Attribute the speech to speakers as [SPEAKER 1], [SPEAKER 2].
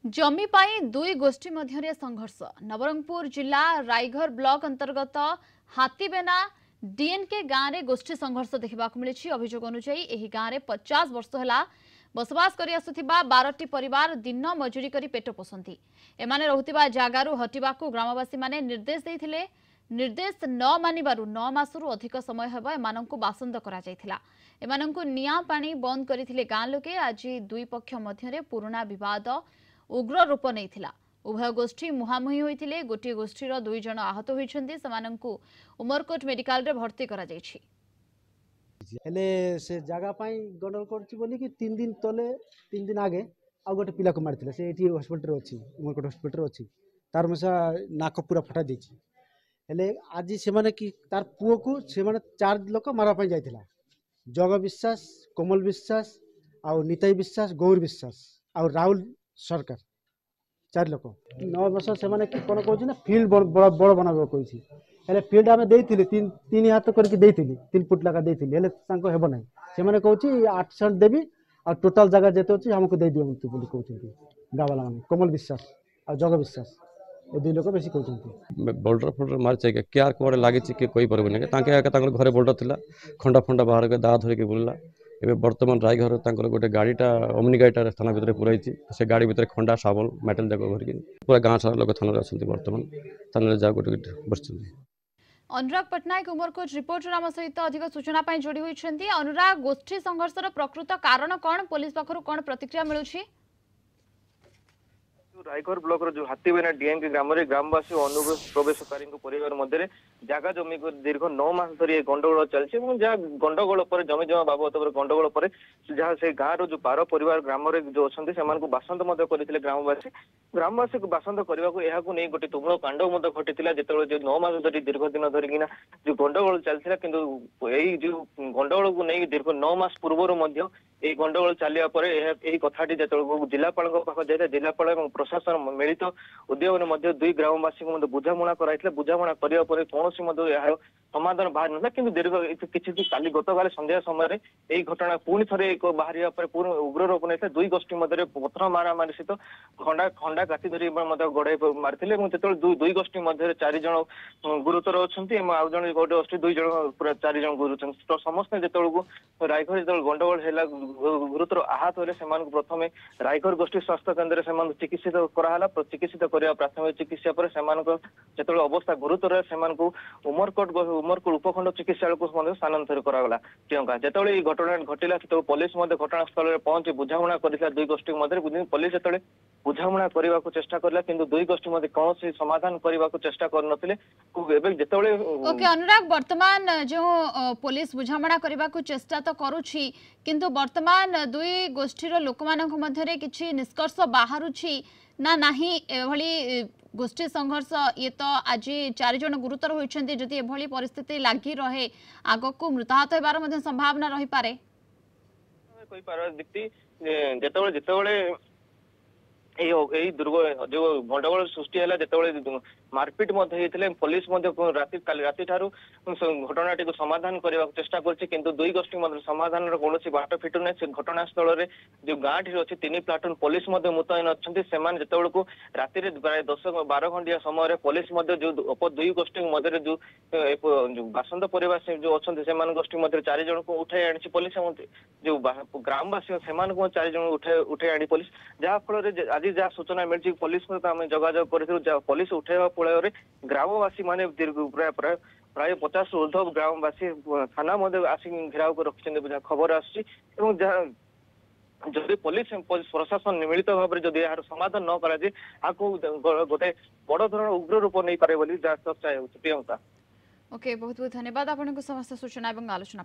[SPEAKER 1] जमी पाई दुई गोष्ठी मध्य संघर्ष नवरंगपुर जिला रायघर ब्लॉक अंतर्गत हाथीबेना डीएनके गाँव में गोष्ठी संघर्ष देखा मिली। अभियोग अनुसार गाँव में 50 वर्ष है बसवास कर 12टी परिवार दिन मजूरी कर पेट पोषंती। एमाने रहुतिबा जागारु हटिबाकू ग्रामवासी माने निर्देश देइथिले। निर्देश न मानिबारु 9 मासरु अधिक समय हेबा एमानंकु बासंद करा जायथिला। एमानंकु निया पानी बंद करिथिले गाँ लोके। आज दुई पक्ष मध्यरे पुराना विवाद उग्र रूप नहीं। उभय गोष्ठी मुहांमुही होइथिले। गोटे गोष्ठीर 2 जण आहत होइछन्ति। समानंकु उमरकोट मेडिकल रे भर्ती करा जायछि।
[SPEAKER 2] हेले से जगह पाई गंडल करछि बोली कि 3 दिन तले 3 दिन आगे आ गोटे पिला को मारथिले। से एठी हॉस्पिटल अछि, उमरकोट हॉस्पिटल अछि। तार मसा नाक पूरा फटा देछि। हेले आज से माने कि तार पुओ को से माने 4 लोक मारा पाई जायथिला। जग विश्वास, कोमल विश्वास आ निताई विश्वास, गौर विश्वास आ राहुल सरकार 4 लोक 9 वर्ष से माने कि कोन कहछि ना फील्ड बड़ बनाबो कहछि। हेले फील्ड आमे देइथिले 3 हाथ करके देइथिले 3 फुट लगा देइथिले। हेले तांको हेबो नै। से माने कहछि 800 देबी आ टोटल जगह जेते अछि हमको दे दियो मत बोली कहछि। गावाला माने कोमल विश्वास आ जग विश्वास ए 2 लोक बेसी कहछि।
[SPEAKER 3] बोल्डर फोल्डर मार चाहिए क्या कोड़े लगी कि कोई परबे तांके घरे बोल्डर थिला खंडा फंडा बाहर के दा धरिक बुलला। एबे वर्तमान रायघर तांकर गोटे गाड़ीटा ओमनी गाड़ीटा थाना भितर पुराइछि। से गाड़ी भितर खंडा साबल मेटल जाक भरके पूरा गाँव सारा लोक थाना अछंती। वर्तमान थाना जा गोटे बसछंती।
[SPEAKER 1] अनुराग पटनायक उमरकोट रिपोर्टर आम सहित अधिक सूचना जोड़ी होइछन्ति। अनुराग, गोष्ठी संघर्षर प्रकृत कारण कौन, पुलिस पक्षरु कौन प्रतिक्रिया मिलुछि?
[SPEAKER 4] रायघर ब्लॉक जो हाथीबेना डीएनके ग्राम में ग्रामवासी अनुप्रवेशकारी परिवार मध्य जगह जमी को दीर्घ 9 मास धरी गंडगोल चलती। जहाँ गंडगोल पर जमी जमा बाबद गंडगोल पर जहाँ से गाँव जो 12 परिवार ग्राम जो अच्छा से बासंद करते ग्रामवासी को बासंद करने को नहीं गोटे तुमुल कांड घटी जो 9 मास धरी दीर्घ दिन धरिकिना जो गंडगोल चलता कि जो गंडगोल को नहीं दीर्घ 9 मास पूर्व यही गंडगोल चलिया कथाटी जो जिलापाल जाए जिलापाल प्रशासन मिलित उद्योग में 2 ग्रामवासी को बुझामुणा कराइथिले। बुझामुणा करिया परे कोनोसी समाधान बाहर ना कि दीर्घ किसी काली गतकाल संध्या समय यही घटना पुणी थे एक बाहर पूर्ण उग्र रूप नहीं। 2 गोष्ठी मध्य पथर मारामारी सहित खंडा खंडा काटी धरी गड़ाई मारी। जो 2 गोष्ठी मध्य 4 जन गुरुतर अच्छा आउ जन गोटे गोष्ठी 2 जन पूरा 4 जन गुरुतर। तो समस्ते जो रायघर जो गंडगोल है गुरुतर आहत होले प्रथम रायघर गोष्ठी स्वास्थ्य केन्द्र से चिकित्सित कराला। चिकित्सित करने प्राथमिक चिकित्सा पर जो अवस्था गुरुतर से उमरकोट उपखंड चिकित्सालय को स्थानांतरित करागला। प्रियंका जो घटना घटिला तो पुलिस घटनास्थल में पहुंची बुझामुणा कर 2 गोष्ठी मध्य पुलिस जो बुझामुणा करने को चेष्टा करला किंतु 2 गोष्ठी मध्य कौन समाधान करने को चेष्टा करनथिले।
[SPEAKER 1] ओके अनुराग, वर्तमान जो पुलिस बुझामुणा करने को चेष्टा तो करुछि किंतु वर्तमान 2 गोष्ठीर लोक मानक मध्यरे किछि निष्कर्ष बाहरुछि ना नाही? एभली गोष्ठी संघर्ष ये तो आज 4 जन गुरुतर होइछन्ति। जदि एभली परिस्थिति लागि रहे आगको मृताहत हेबार मध्ये संभावना रही पारे।
[SPEAKER 4] कोई पार दिक्ति जेतेबेले दुर्ग जो गंडगोल सृष्टि है जो मारपीट पुलिस राति ठारू घटनाटी को समाधान करने को चेष्टा कर 2 गोष्ठी समाधान कौन बाट फिटुना। से घटनास्थल में जो गाँव टी अच्छी 3 प्लाटून पुलिस मुतयन अच्छा से को राति प्राय 10-12 घंटिया समय पुलिस जो 2 गोष्ठी मध्य जो बासंद परिवार जो अच्छा से गोष्ठी मध्य 4 जन को उठाई आनी पुलिस। जो ग्रामवासी से 4 जन उठाई आनी पुलिस जहाँफल आज जहाँ सूचना मिली पुलिस जोगाजोग कर पुलिस उठेवा फल ग्रामवासी माने दीर्घ प्राय 50 ऊर्ध्व ग्रामवासी थाना आसिक घेराव कर रखिंट खबर आदि पुलिस प्रशासन मिलित भाव में जदि यार समाधान न कराए आपको गोटे बड़ धरण उग्र रूप नहीं पारे चर्चा है। प्रियंका
[SPEAKER 1] ओके, बहुत बहुत धन्यवाद आपको समस्त सूचना और आलोचना।